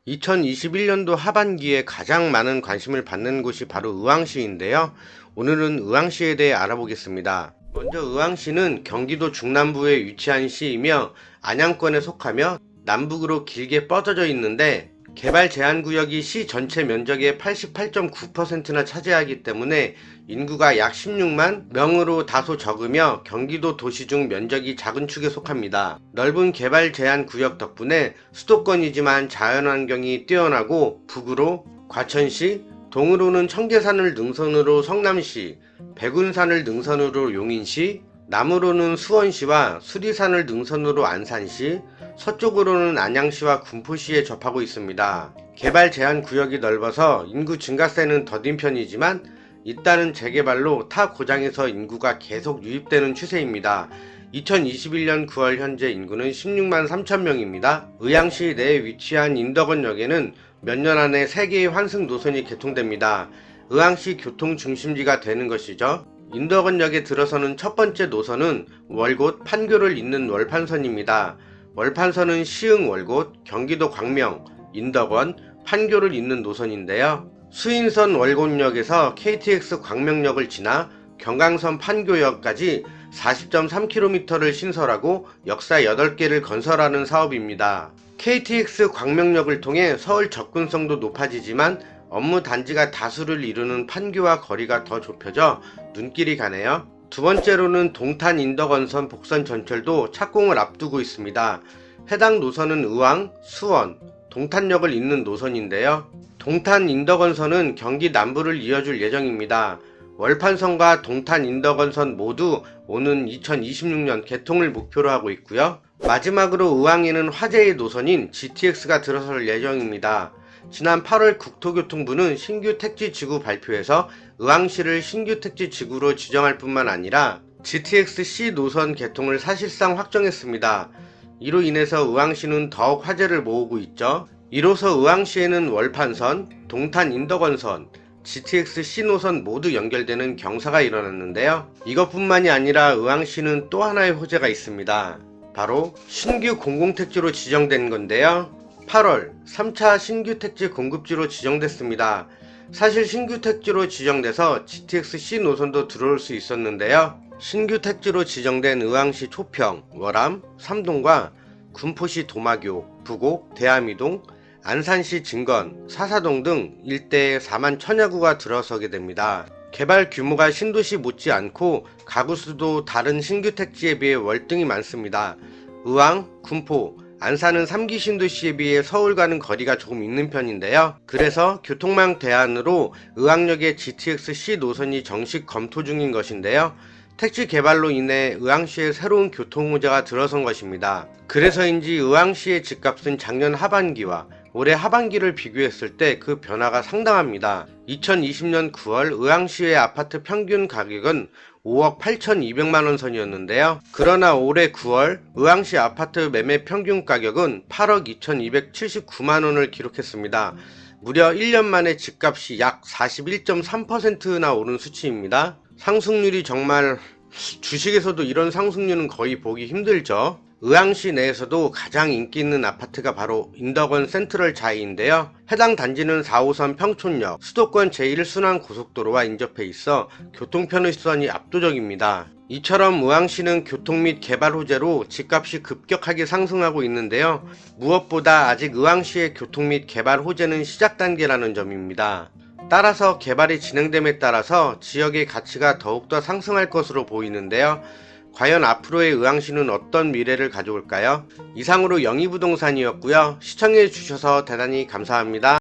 2021년도 하반기에 가장 많은 관심을 받는 곳이 바로 의왕시인데요. 오늘은 의왕시에 대해 알아보겠습니다. 먼저 의왕시는 경기도 중남부에 위치한 시이며 안양권에 속하며 남북으로 길게 뻗어져 있는데 개발 제한 구역이 시 전체 면적의 88.9%나 차지하기 때문에 인구가 약 16만 명으로 다소 적으며 경기도 도시 중 면적이 작은 축에 속합니다. 넓은 개발 제한 구역 덕분에 수도권이지만 자연환경이 뛰어나고 북으로 과천시, 동으로는 청계산을 능선으로 성남시, 백운산을 능선으로 용인시, 남으로는 수원시와 수리산을 능선으로 안산시, 서쪽으로는 안양시와 군포시에 접하고 있습니다. 개발 제한 구역이 넓어서 인구 증가세는 더딘 편이지만 잇따른 재개발로 타 고장에서 인구가 계속 유입되는 추세입니다. 2021년 9월 현재 인구는 16만 3천 명입니다. 의왕시 내에 위치한 인덕원역에는 몇 년 안에 3개의 환승 노선이 개통됩니다. 의왕시 교통 중심지가 되는 것이죠. 인덕원역에 들어서는 첫 번째 노선은 월곶, 판교를 잇는 월판선입니다. 월판선은 시흥 월곶, 경기도 광명, 인덕원, 판교를 잇는 노선인데요. 수인선 월곶역에서 KTX 광명역을 지나 경강선 판교역까지 40.3km를 신설하고 역사 8개를 건설하는 사업입니다. KTX 광명역을 통해 서울 접근성도 높아지지만 업무 단지가 다수를 이루는 판교와 거리가 더 좁혀져 눈길이 가네요. 두 번째로는 동탄 인덕원선 복선 전철도 착공을 앞두고 있습니다. 해당 노선은 의왕, 수원, 동탄역을 잇는 노선인데요. 동탄 인덕원선은 경기 남부를 이어줄 예정입니다. 월판선과 동탄 인덕원선 모두 오는 2026년 개통을 목표로 하고 있고요. 마지막으로 의왕에는 화제의 노선인 GTX가 들어설 예정입니다. 지난 8월 국토교통부는 신규 택지지구 발표에서 의왕시를 신규 택지지구로 지정할 뿐만 아니라 GTX-C 노선 개통을 사실상 확정했습니다. 이로 인해서 의왕시는 더욱 화제를 모으고 있죠. 이로써 의왕시에는 월판선, 동탄 인덕원선, GTX-C 노선 모두 연결되는 경사가 일어났는데요. 이것뿐만이 아니라 의왕시는 또 하나의 호재가 있습니다. 바로 신규 공공택지로 지정된 건데요. 8월 3차 신규 택지 공급지로 지정됐습니다. 사실 신규 택지로 지정돼서 GTX-C 노선도 들어올 수 있었는데요. 신규 택지로 지정된 의왕시 초평, 월암, 삼동과 군포시 도마교, 부곡, 대암이동, 안산시 진건, 사사동 등 일대에 4만 천여 구가 들어서게 됩니다. 개발 규모가 신도시 못지않고 가구 수도 다른 신규 택지에 비해 월등히 많습니다. 의왕, 군포, 안산은 3기 신도시에 비해 서울과는 거리가 조금 있는 편인데요. 그래서 교통망 대안으로 의왕역의 GTX-C 노선이 정식 검토 중인 것인데요. 택지 개발로 인해 의왕시에 새로운 교통호재가 들어선 것입니다. 그래서인지 의왕시의 집값은 작년 하반기와 올해 하반기를 비교했을 때 그 변화가 상당합니다. 2020년 9월 의왕시의 아파트 평균 가격은 5억 8,200만원 선이었는데요. 그러나 올해 9월 의왕시 아파트 매매 평균 가격은 8억 2,279만원을 기록했습니다. 무려 1년 만에 집값이 약 41.3%나 오른 수치입니다. 상승률이 정말 주식에서도 이런 상승률은 거의 보기 힘들죠. 의왕시 내에서도 가장 인기 있는 아파트가 바로 인덕원 센트럴 자이인데요. 해당 단지는 4호선 평촌역, 수도권 제1순환 고속도로와 인접해 있어 교통 편의성이 압도적입니다. 이처럼 의왕시는 교통 및 개발 호재로 집값이 급격하게 상승하고 있는데요. 무엇보다 아직 의왕시의 교통 및 개발 호재는 시작 단계라는 점입니다. 따라서 개발이 진행됨에 따라서 지역의 가치가 더욱더 상승할 것으로 보이는데요. 과연 앞으로의 의왕시는 어떤 미래를 가져올까요? 이상으로 영희부동산이었고요. 시청해주셔서 대단히 감사합니다.